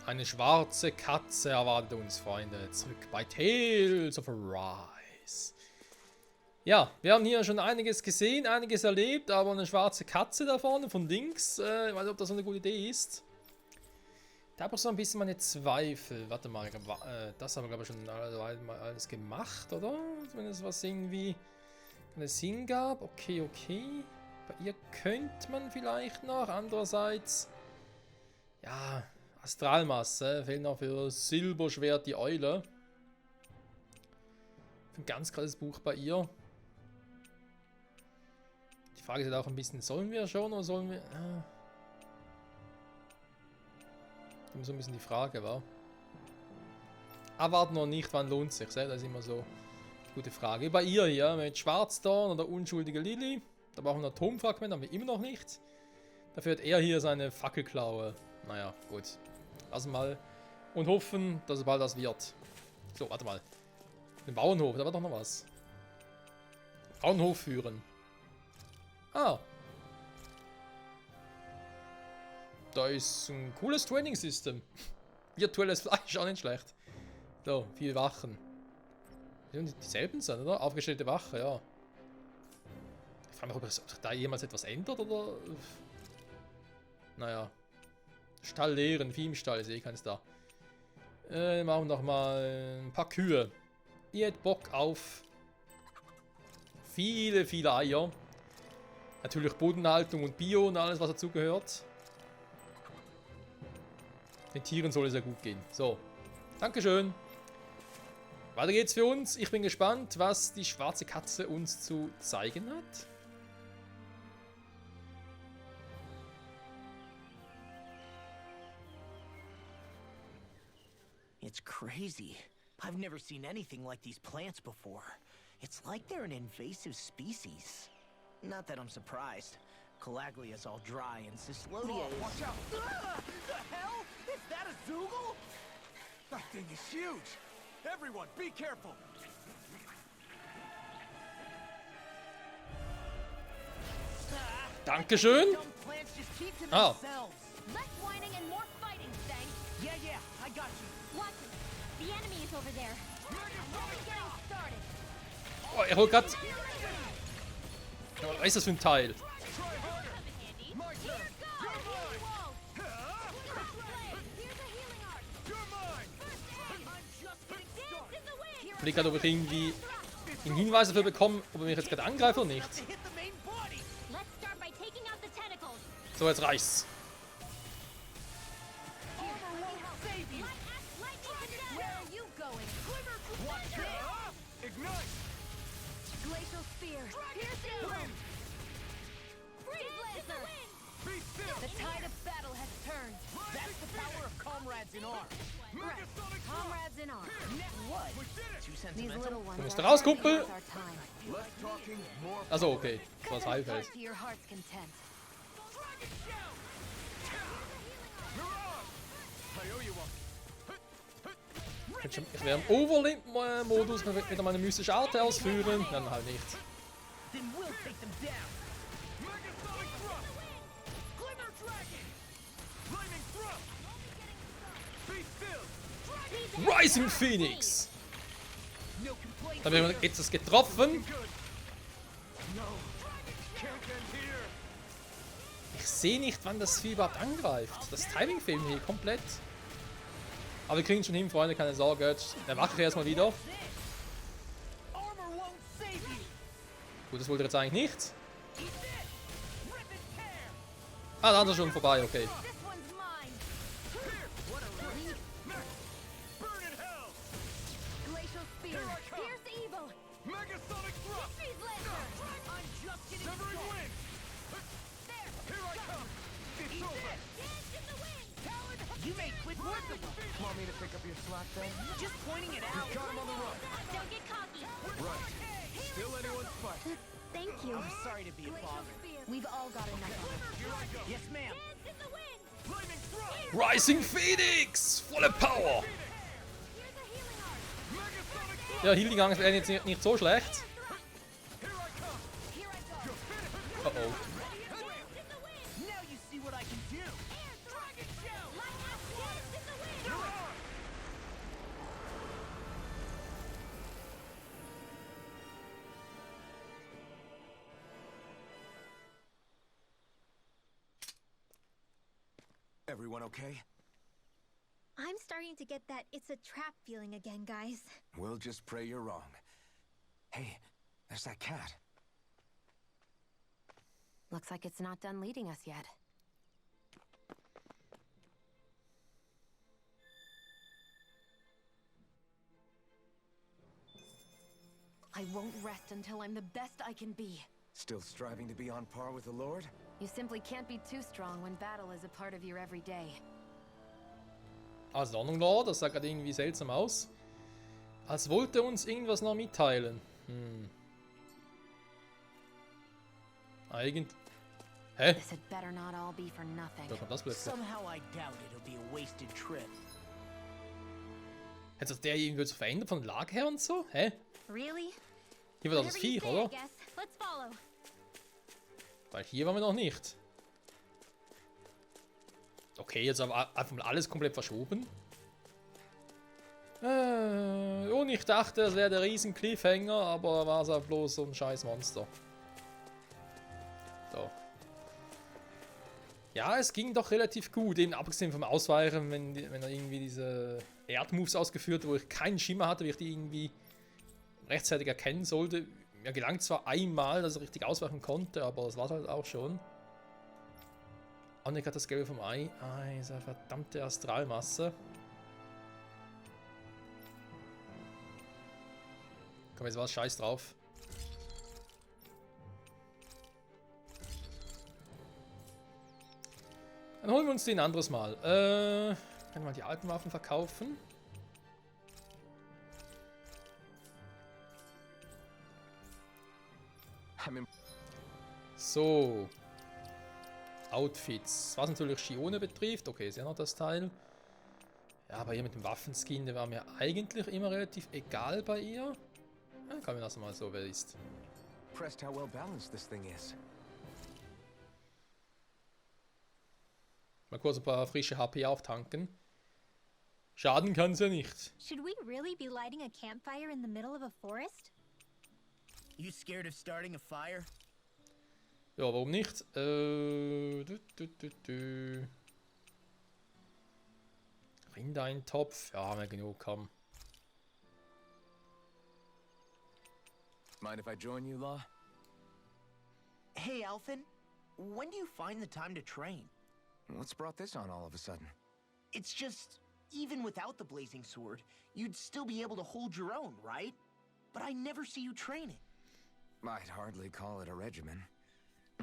Eine schwarze Katze erwartet uns, Freunde. Zurück bei Tales of Arise. Ja, wir haben hier schon einiges gesehen, einiges erlebt, aber eine schwarze Katze da vorne von links, ich weiß nicht, ob das so eine gute Idee ist. Da habe ich so ein bisschen meine Zweifel. Warte mal, das haben wir glaube ich schon alles gemacht, oder? Zumindest was irgendwie einen Sinn gab. Okay, okay. Bei ihr könnte man vielleicht noch. Andererseits, ja, Astralmasse. Fehlt noch für Silberschwert die Eule. Ein ganz krasses Buch bei ihr. Die Frage ist halt auch ein bisschen, sollen wir schon oder sollen wir... So ein bisschen die Frage, war. Erwarten noch nicht, wann lohnt es sich? Das ist immer so eine gute Frage. Bei ihr hier mit Schwarzdorn oder unschuldige Lilly. Da brauchen wir ein Atomfragment, haben wir immer noch nicht. Dafür hat er hier seine Fackelklaue. Naja, gut. Lassen wir mal. Und hoffen, dass es bald was wird. So, warte mal. Den Bauernhof, da war doch noch was. Bauernhof führen. Ah. Da ist ein cooles Training-System. Virtuelles Fleisch, auch nicht schlecht. So, viele Wachen. Dieselben sind, oder? Aufgestellte Wache, ja. Ich frage mich, ob sich da jemals etwas ändert, oder? Naja. Stall leeren, Vieh im Stall, ist eh keins da. Machen wir noch mal ein paar Kühe. Ihr hättet Bock auf viele, viele Eier. Natürlich Bodenhaltung und Bio und alles, was dazugehört. Den Tieren soll es ja gut gehen. So, Dankeschön. Weiter geht's für uns. Ich bin gespannt, was die schwarze Katze uns zu zeigen hat. It's crazy. I've never seen anything like these plants before. It's like they're an invasive species. Not that I'm surprised. Calaglia's all dry and Cislodia is... Watch out! Ah! The hell? Is that a Zoogle? That thing is huge! Everyone, be careful! Dankeschön. Dumb plants just keep to Oh. themselves. Less whining and more fighting, thanks. Yeah, I got you. Watson, the enemy is over there. Only getting started. Oh, er holt grad... Was ist das für ein Teil? Try harder! My turn! Here You're mine! Here's a healing art. You're mine! I'm just getting Dance in the wind. Ich blicke gerade, ob ich irgendwie einen Hinweis dafür bekomme, ob er mich jetzt gerade angreift oder nicht. to hit the main body. Let's start by taking out the tentacles. So, jetzt reicht's. Armor won't save you. Where are you going? Watch this. Ignite! Glacial spear. Pierce the wind. Freeze laser. Be still! The tide of battle has turned. That's the power of comrades in arms. Right. Megasonic Comrades in arms. What? We did it! Too These sentimental? little ones Du musst are raus, working Kumpel. with our time. Less talking, more... Also, okay. Das war das Heilfeld. Fight to your heart's content. Dragon Shell! Mirage! I owe you one. Ich werde im Overlimp-Modus wieder meine mystische Art ausführen. Dann halt nicht. Then we'll take them down. Megasonic Thrust! Glimmer Dragon! Flaming Thrust! Be still! Rising Phoenix! No complaints. Da haben wir jetzt das getroffen. Good! No! Can't end here! Ich sehe nicht, wann das Vieh überhaupt angreift. Das Timing fehlt mir hier komplett. Aber wir kriegen schon hin, Freunde, keine Sorge. Dann wache ich erstmal wieder. Armor won't save you. Gut, das wollte ich jetzt eigentlich nicht. Eat this. Rip and tear. Ah, da ist er schon vorbei, okay. This one's mine. What a relief. Burn in hell! Glacial spear. Here I come. Pierce evil. Megasonic Thrust! Freeze laser. I'm just getting Severing started. Wind! There. Here I come! It's Eat over! this. Dance in the wind. You made quick work of them. Want me to pick up your slack then? Just pointing it out. Got him on the run! Don't get cocky. Right! Still anyone's fight! Thank you. I'm sorry to be a bother. We've all got enough of it. Here I go! Yes, ma'am. Dance in the wind. Flaming Thrust! Rising Phoenix! Volle Power! Here's a healing art. Megasonic Thrust! Ja, Healing Angst wäre jetzt nicht so schlecht. Here I come! Here I go. You're finished! Oh oh. Now you see what I can do. Dragon shell. Dance in the wind. Everyone okay? I'm starting to get that it's a trap feeling again, guys. We'll just pray you're wrong. Hey, there's that cat. Looks like it's not done leading us yet. I won't rest until I'm the best I can be. Still striving to be on par with the Lord? You simply can't be too strong when battle is a part of your everyday. Also, Lord, das sah gerade irgendwie seltsam aus. Als wollte er uns irgendwas noch mitteilen. Eigentlich. Hä? This had better not all be for nothing. Da kommt das plötzlich. Somehow I doubt it'll be a wasted trip. Hat sich der irgendwie so verändert von der Lage her und so? Hä? Really? Hier war das Whatever you Viech, say, I oder? guess. Let's follow. Weil hier waren wir noch nicht. Okay, jetzt aber einfach mal alles komplett verschoben. Und ich dachte, es wäre der riesen Cliffhanger, aber war es auch bloß so ein scheiß Monster. So. Ja, es ging doch relativ gut, eben abgesehen vom Ausweichen, wenn er irgendwie diese Erdmoves ausgeführt hat, wo ich keinen Schimmer hatte, wie ich die irgendwie rechtzeitig erkennen sollte. Mir gelang zwar einmal, dass er richtig ausweichen konnte, aber das war es halt auch schon. Annik hat das Gelbe vom Ei. Ah, diese verdammte Astralmasse. Komm, jetzt war es scheiß drauf. Dann holen wir uns den ein anderes Mal. Können wir mal die alten Waffen verkaufen? So. Outfits. Was natürlich Shione betrifft. Okay, ist ja noch das Teil. Ja, aber hier mit dem Waffenskin, der war mir eigentlich immer relativ egal bei ihr. Ja, kann man das mal so, wer ist. Impressed how well balanced this thing is. Mal kurz ein paar frische HP auftanken. Schaden kann es ja nicht. Should we really be lighting a campfire in the middle of a forest? You scared of starting a fire? Ja, warum nicht? Rindeintopf. Ja, haben wir genug, komm. Mind if I join you, Law? Hey, Alphen. When do you find the time to train? What's brought this on all of a sudden? It's just, even without the blazing sword, you'd still be able to hold your own, right? But I never see you training. I'd hardly call it a regimen.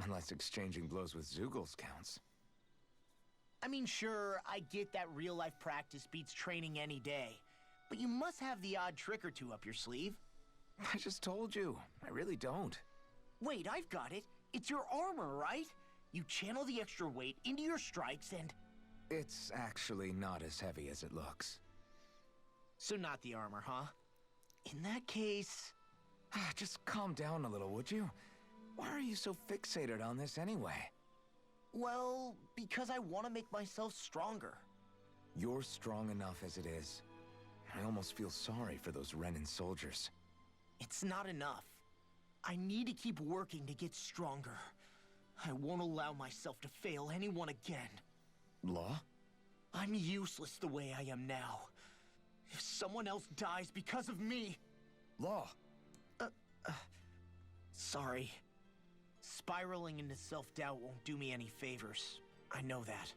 Unless exchanging blows with Zeugles counts. I mean, sure, I get that real-life practice beats training any day. But you must have the odd trick or two up your sleeve. I just told you. I really don't. Wait, I've got it. It's your armor, right? You channel the extra weight into your strikes and... It's actually not as heavy as it looks. So not the armor, huh? In that case... Just calm down a little, would you? Why are you so fixated on this anyway? Well, because I want to make myself stronger. You're strong enough as it is. I almost feel sorry for those Renin soldiers. It's not enough. I need to keep working to get stronger. I won't allow myself to fail anyone again. Law? I'm useless the way I am now. If someone else dies because of me... Law! Sorry. Spiraling into self-doubt won't do me any favors. I know that.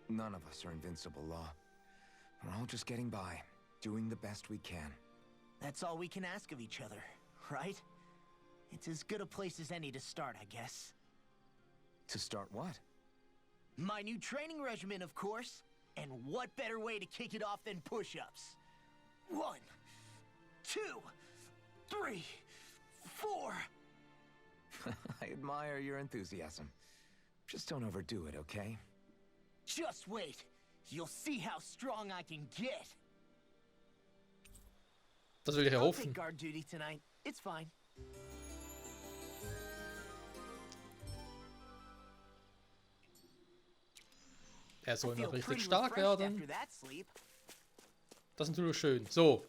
None of us are invincible, Law. We're all just getting by, doing the best we can. That's all we can ask of each other, right? It's as good a place as any to start, I guess. To start what? My new training regimen, of course. And what better way to kick it off than push-ups? 1, 2, 3, 4... I admire your enthusiasm. Just don't overdo it, okay? Just wait. You'll see how strong I can get. Das will ich I'll erhoffen. take guard duty tonight. It's fine. Er soll I noch feel richtig pretty stark refreshed werden. after that sleep. Das ist natürlich schön. So,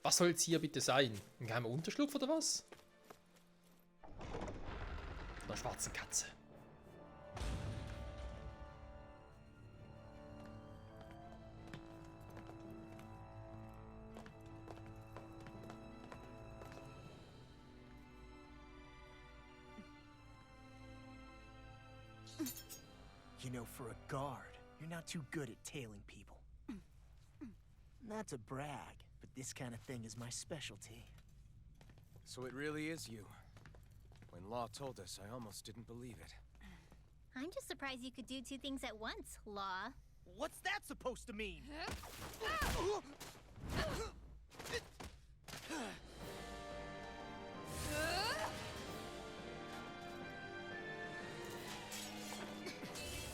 was soll jetzt hier bitte sein? Ein geheimer Unterschlupf oder was? Einer schwarzen Katze. know, for a guard, you're not too good at tailing people. Not to brag, but this kind of thing is my specialty. So it really is you. When Law told us, I almost didn't believe it. I'm just surprised you could do two things at once, Law. What's that supposed to mean?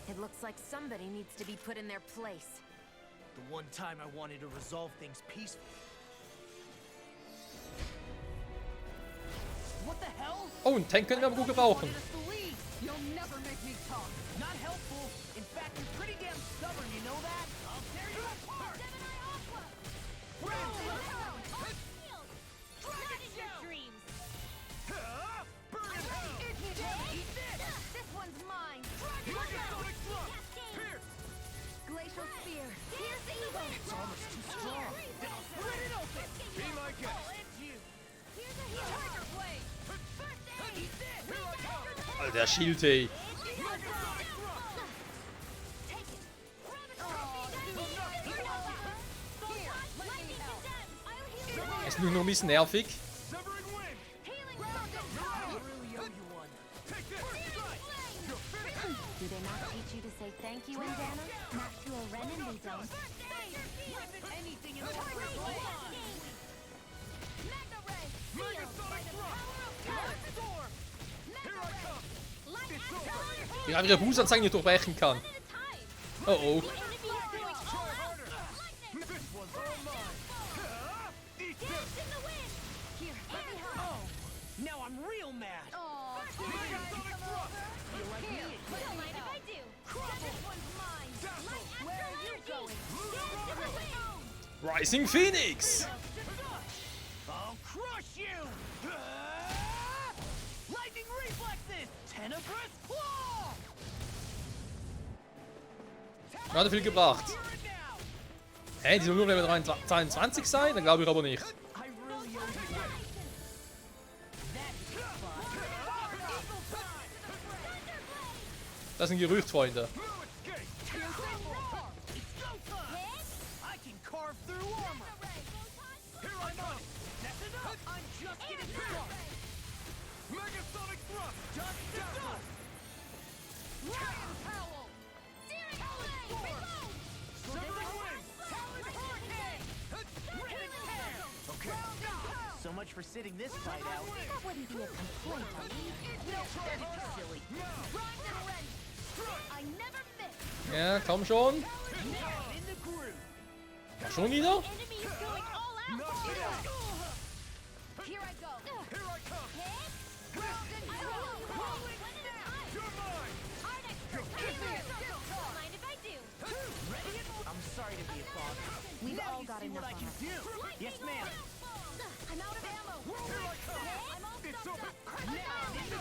It looks like somebody needs to be put in their place. The one time I wanted to resolve things peacefully. What the hell? Oh, einen Tank können wir aber gut gebrauchen. You'll never make me talk. Not helpful. In fact, you're pretty damn stubborn, you know that? I'll tear you apart! Burn in hell! Eat this! This one's mine! Glacial spear! Here's the evil! It's almost too strong. Then I'll split it open! Be my guest! Oh, it's you! Here's a heal! Tiger blade! First aid! Eat this! Here I come! Alter, der Schild, ey. Ist nur noch ein bisschen nervig. Do they not teach you to say thank you, Indiana? Not to a Renin, they don't. Anything in the world! Die einfach ihre Bußanzeigen nicht durchbrechen kann. Oh oh. Now I'm real mad! Rising Phoenix! I'll crush you! Lightning reflexes! Tenebrous claw! Hat viel gebracht. Hä, die soll nur Level 22 sein? Dann glaube ich aber nicht. I really owe you one. Das ist ein Gerücht, Freunde. I can carve through armor. Here I go. That's enough. I'm just getting started. Megasonic thrust. Just down. Lion Howl. Severing wings. Talon hurricane. Ripping tear. Okay. So much for sitting this fight out. That wouldn't be a complaint, No, that's silly. I never miss. Ja, komm schon. In the groove. Ja, schon wieder? enemy is going all out. Here I go. Here I come. Mind if I do? I'm sorry to be a bother. We've Now all you got see what enough I on can us. do. Yes, ma'am. I'm out of ammo. Here I come. I'm all It's stuffed over. up. Now in the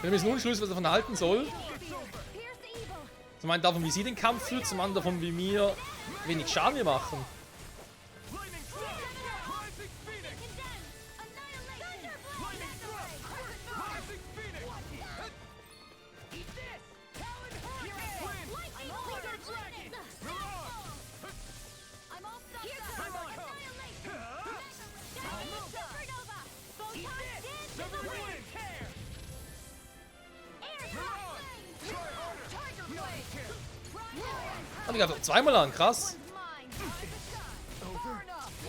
Wir wissen Unschluss, was er davon halten soll. Here's the evil. Zum einen davon, wie sie den Kampf führt, zum anderen davon, wie wir wenig Schaden wir machen. lightning strike. Rising Phoenix. Lightning strike. Rising Phoenix. Eat this. Talon hurricane. Wind. Thunder dragon. I'm all stuffed Here up. I come. Eat this. Severing wings. Tear. Try harder. Tiger No, blade. can't. Und ich habe zweimal an, krass. Mine. Over.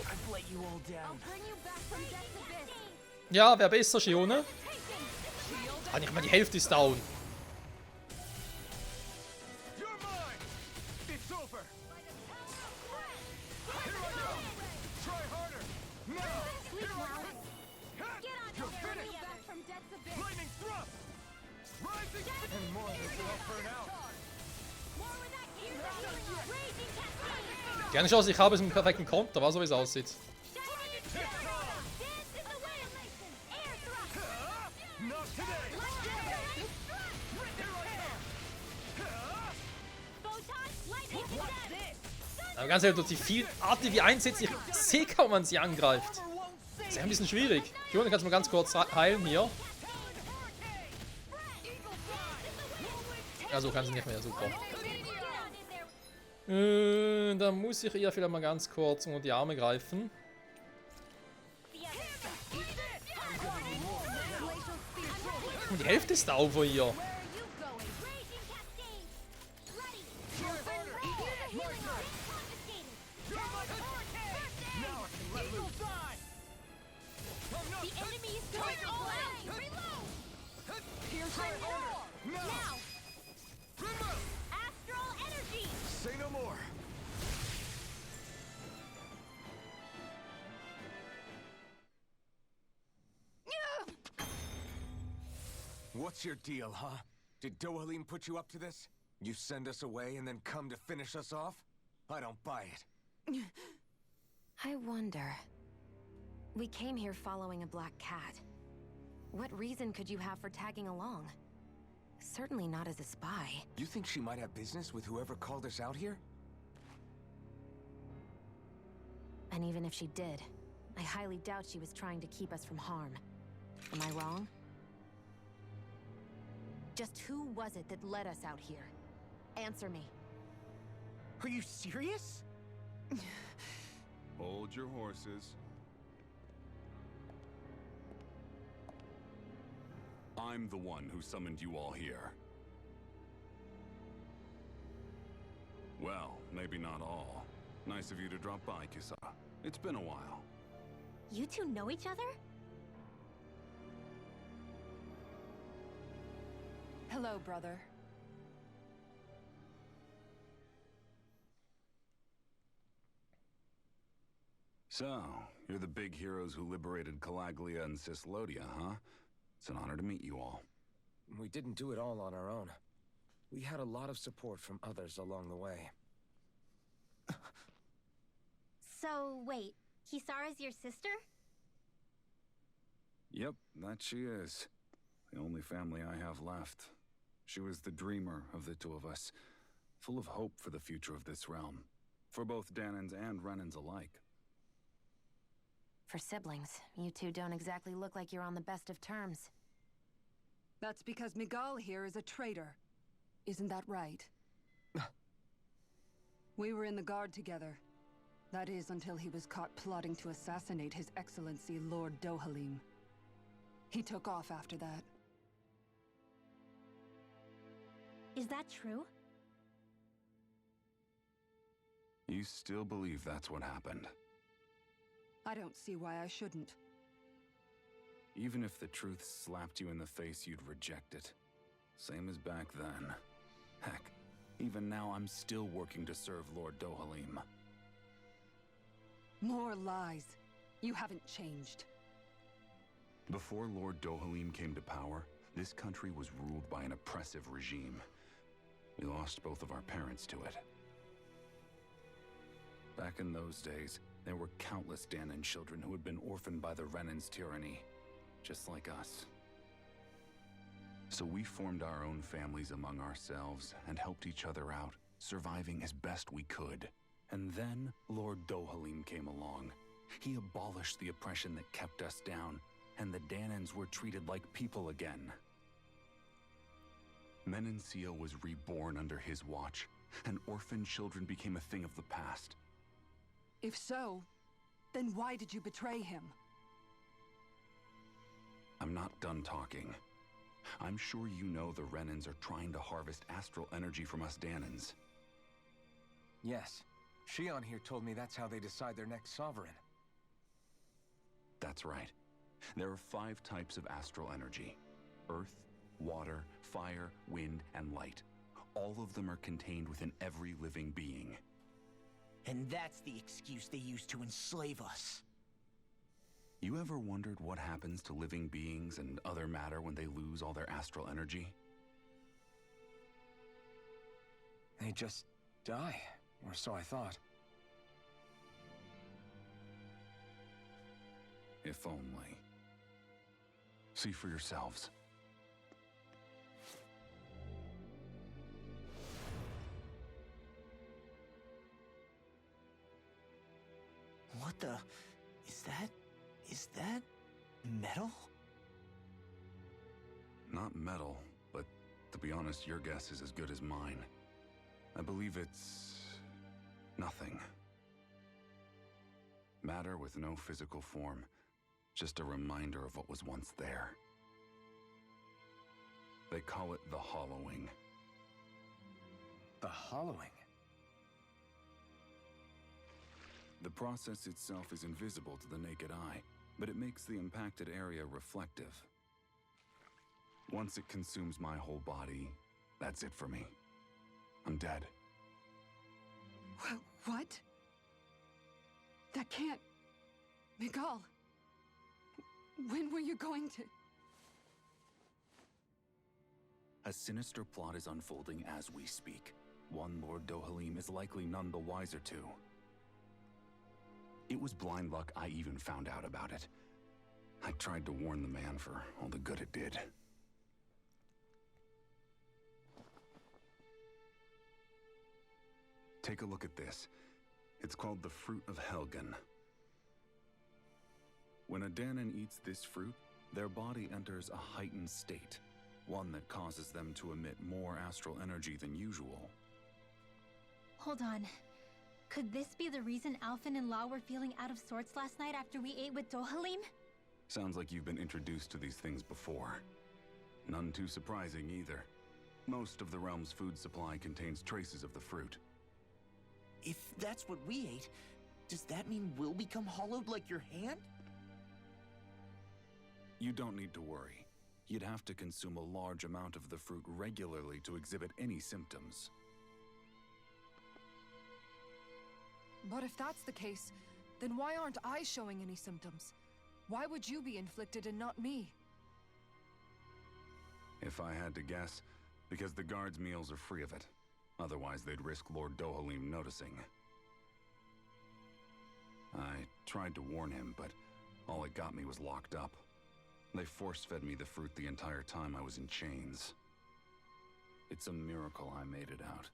I've let you all down. Bring you back from death's abyss. Ja, wäre besser, Shione. Ah, nicht mal die Hälfte ist down. You're mine. It's over. Here I go. Try harder. Now. Here I come. You're finished. Back from death's abyss. Lightning thrust. Rising. And more of this will all burn out. Keine Chance, ich habe es im perfekten Konter, was so wie es aussieht. Not today. Aber ganz ehrlich, durch die vielen Arten, die wir einsetzen, ich sehe kaum, wann sie angreift. Das ist ja ein bisschen schwierig. Shione, kannst du mal ganz kurz heilen hier? Also kann sie nicht mehr, super. Da muss ich ihr vielleicht mal ganz kurz unter die Arme greifen. Und die Hälfte ist down von ihr. Say no more. What's your deal, huh? Did Dohalim put you up to this? You send us away and then come to finish us off? I don't buy it. I wonder. We came here following a black cat. What reason could you have for tagging along? Certainly not as a spy. You think she might have business with whoever called us out here? And even if she did, I highly doubt she was trying to keep us from harm. Am I wrong? Just who was it that led us out here? Answer me. Are you serious? Hold your horses. I'm the one who summoned you all here. Well, maybe not all. Nice of you to drop by, Kisa. It's been a while. You two know each other? Hello, brother. So, you're the big heroes who liberated Calaglia and Cislodia, huh? It's an honor to meet you all. We didn't do it all on our own. We had a lot of support from others along the way. So, wait. Kisara's your sister? Yep, that she is. The only family I have left. She was the dreamer of the two of us, full of hope for the future of this realm, for both Danans and Renans alike. For siblings, you two don't exactly look like you're on the best of terms. That's because Miguel here is a traitor. Isn't that right? We were in the Guard together. That is, until he was caught plotting to assassinate His Excellency Lord Dohalim. He took off after that. Is that true? You still believe that's what happened? I don't see why I shouldn't. Even if the truth slapped you in the face, you'd reject it. Same as back then. Heck, even now I'm still working to serve Lord Dohalim. More lies. You haven't changed. Before Lord Dohalim came to power, this country was ruled by an oppressive regime. We lost both of our parents to it. Back in those days, there were countless Danan children who had been orphaned by the Renan's tyranny, just like us. So we formed our own families among ourselves and helped each other out, surviving as best we could. And then Lord Dohalim came along. He abolished the oppression that kept us down, and the Danans were treated like people again. Menencia was reborn under his watch, and orphaned children became a thing of the past. If so, then why did you betray him? I'm not done talking. I'm sure you know the Renans are trying to harvest astral energy from us Danans. Yes. Shion here told me that's how they decide their next sovereign. That's right. There are 5 types of astral energy. Earth, water, fire, wind, and light. All of them are contained within every living being. And that's the excuse they use to enslave us. You ever wondered what happens to living beings and other matter when they lose all their astral energy? They just die, or so I thought. If only. See for yourselves. What the... Is that metal? Not metal, but to be be honest, your guess is as good as mine. I believe it's... nothing. Matter with no physical form. Just a reminder of what was once there. They call it the hollowing. The hollowing? The process itself is invisible to the naked eye, but it makes the impacted area reflective. Once it consumes my whole body, that's it for me. I'm dead. What? That can't... Mikal, when were you going to... A sinister plot is unfolding as we speak. One Lord Dohalim is likely none the wiser to. It was blind luck I even found out about it. I tried to warn the man for all the good it did. Take a look at this. It's called the Fruit of Helgan. When a Danon eats this fruit, their body enters a heightened state, one that causes them to emit more astral energy than usual. Hold on. Could this be the reason Alphen and Lau were feeling out of sorts last night after we ate with Dohalim? Sounds like you've been introduced to these things before. None too surprising either. Most of the realm's food supply contains traces of the fruit. If that's what we ate, does that mean we'll become hollowed like your hand? You don't need to worry. You'd have to consume a large amount of the fruit regularly to exhibit any symptoms. But if that's the case, then why aren't I showing any symptoms? Why would you be inflicted and not me? If I had to guess, because the guards' meals are free of it. Otherwise, they'd risk Lord Dohalim noticing. I tried to warn him, but all it got me was locked up. They force-fed me the fruit the entire time I was in chains. It's a miracle I made it out.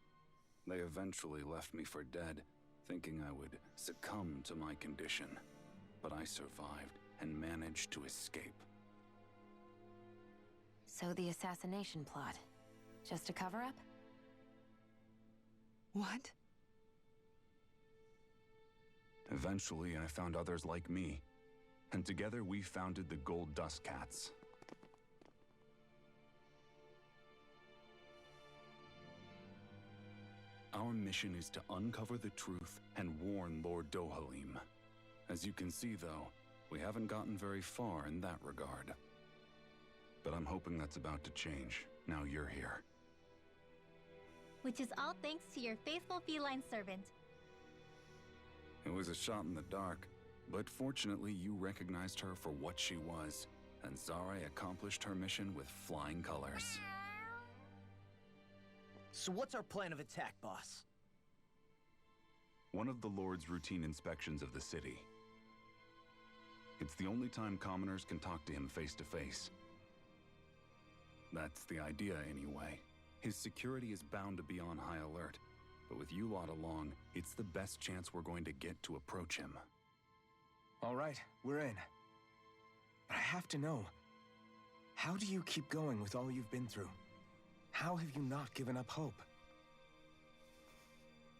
They eventually left me for dead, thinking I would succumb to my condition. But I survived and managed to escape. So the assassination plot, just a cover-up? What? Eventually, I found others like me, and together we founded the Gold Dust Cats. Our mission is to uncover the truth and warn Lord Dohalim. As you can see, though, we haven't gotten very far in that regard. But I'm hoping that's about to change, now you're here. Which is all thanks to your faithful feline servant. It was a shot in the dark, but fortunately you recognized her for what she was, and Zare accomplished her mission with flying colors. So what's our plan of attack, boss? One of the Lord's routine inspections of the city. It's the only time commoners can talk to him face to face. That's the idea, anyway. His security is bound to be on high alert, but with you lot along, it's the best chance we're going to get to approach him. All right, we're in. But I have to know, how do you keep going with all you've been through? How have you not given up hope?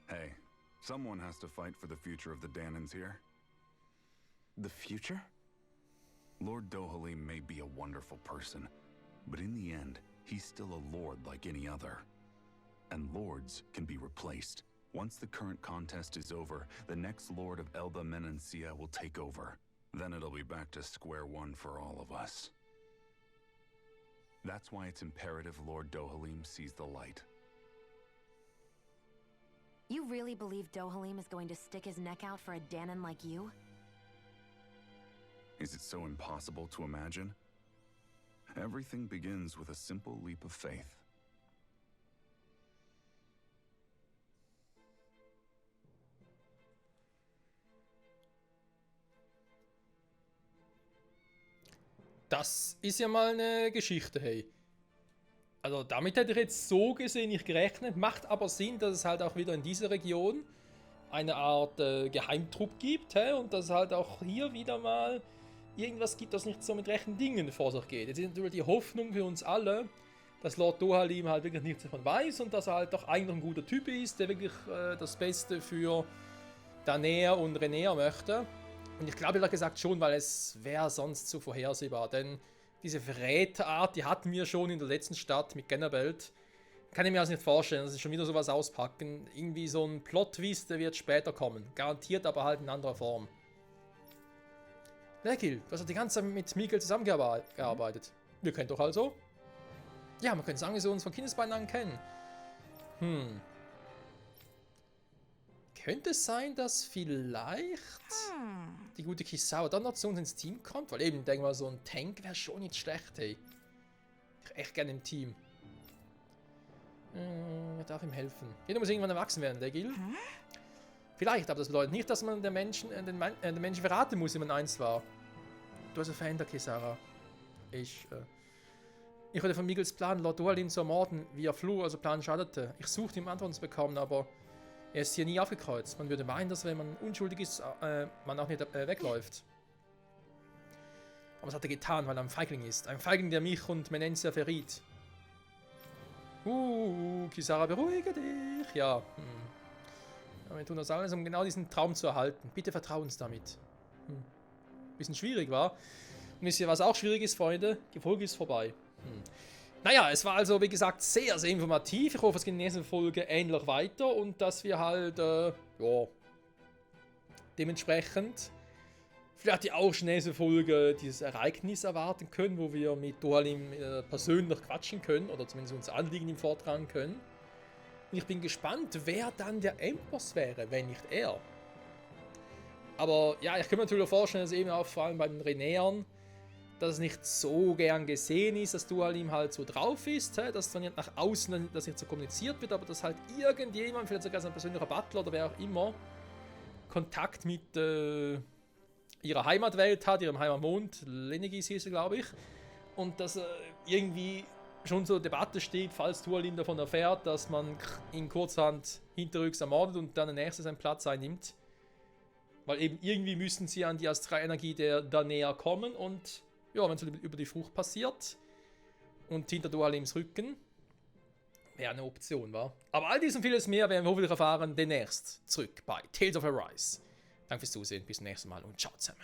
Hey, someone has to fight for the future of the Danons here. The future? Lord Dohalim may be a wonderful person, but in the end, he's still a lord like any other. And lords can be replaced. Once the current contest is over, the next lord of Elba Menancia will take over. Then it'll be back to square one for all of us. That's why it's imperative Lord Dohalim sees the light. You really believe Dohalim is going to stick his neck out for a Danon like you? Is it so impossible to imagine? Everything begins with a simple leap of faith. Das ist ja mal eine Geschichte, hey. Also damit hätte ich jetzt so gesehen nicht gerechnet, macht aber Sinn, dass es halt auch wieder in dieser Region eine Art Geheimtrupp gibt, hey? Und dass es halt auch hier wieder mal irgendwas gibt, das nicht so mit rechten Dingen vor sich geht. Jetzt ist natürlich die Hoffnung für uns alle, dass Lord Dohalim halt wirklich nichts davon weiß und dass er halt doch eigentlich ein guter Typ ist, der wirklich das Beste für Danea und Renea möchte. Und ich glaube ehrlich gesagt schon, weil es wäre sonst zu vorhersehbar, denn diese Verräterart, die hatten wir schon in der letzten Stadt mit Gennerbelt. Kann ich mir also nicht vorstellen, dass sie schon wieder sowas auspacken. Irgendwie so ein Plot-Twist, der wird später kommen. Garantiert, aber halt in anderer Form. Legil, du hast ja die ganze Zeit mit Mikel zusammengearbeitet. Wir kennen doch also? Ja, man könnte sagen, dass wir uns von Kindesbeinen an kennen. Könnte es sein, dass vielleicht die gute Kisawa dann noch zu uns ins Team kommt? Weil eben, denke mal, so ein Tank wäre schon nicht schlecht, hey. Ich wäre echt gerne im Team. Wer darf ihm helfen? Jeder muss irgendwann erwachsen werden, der Gil. Vielleicht, aber das bedeutet nicht, dass man den Menschen verraten muss, wie man einst war. Du hast ein verändert, Kisara. Ich wurde von Mikels Plan, Lord Dohalim zu ermorden, wie er floh, also Plan schadete. Ich suchte ihm Antworten zu bekommen, aber er ist hier nie aufgekreuzt. Man würde meinen, dass wenn man unschuldig ist, man auch nicht wegläuft. Aber das hat er getan, weil er ein Feigling ist. Ein Feigling, der mich und Menenzia verriet. Kisara, beruhige dich. Ja. Aber wir tun das alles, um genau diesen Traum zu erhalten. Bitte vertrau uns damit. Bisschen schwierig, war. Und wisst ihr, was auch schwierig ist, Freunde? Die Folge ist vorbei. Naja, es war also, wie gesagt, sehr, sehr informativ. Ich hoffe, es geht in der nächsten Folge ähnlich weiter und dass wir halt, ja, dementsprechend vielleicht auch schon in der nächsten Folge dieses Ereignis erwarten können, wo wir mit Dohalim persönlich quatschen können oder zumindest uns Anliegen ihm vortragen können. Und ich bin gespannt, wer dann der Endboss wäre, wenn nicht er. Aber ja, ich kann mir natürlich vorstellen, dass eben auch vor allem bei den Renäern, dass es nicht so gern gesehen ist, dass Dohalim halt so drauf ist, dass dann nicht nach außen das nicht so kommuniziert wird, aber dass halt irgendjemand, vielleicht sogar sein persönlicher Butler oder wer auch immer, Kontakt mit ihrer Heimatwelt hat, ihrem Heimatmond, Lenegis hieß er, glaube ich, und dass irgendwie schon so Debatte steht, falls Dohalim davon erfährt, dass man ihn kurzhand hinterrücks ermordet und dann der Nächste seinen Platz einnimmt. Weil eben irgendwie müssen sie an die Astralenergie da näher kommen und ja, wenn es über die Frucht passiert und hinter Dohalims Rücken, wäre eine Option, wa? Aber all dies und vieles mehr werden wir hoffentlich erfahren demnächst zurück bei Tales of Arise. Danke fürs Zusehen, bis zum nächsten Mal und ciao zusammen.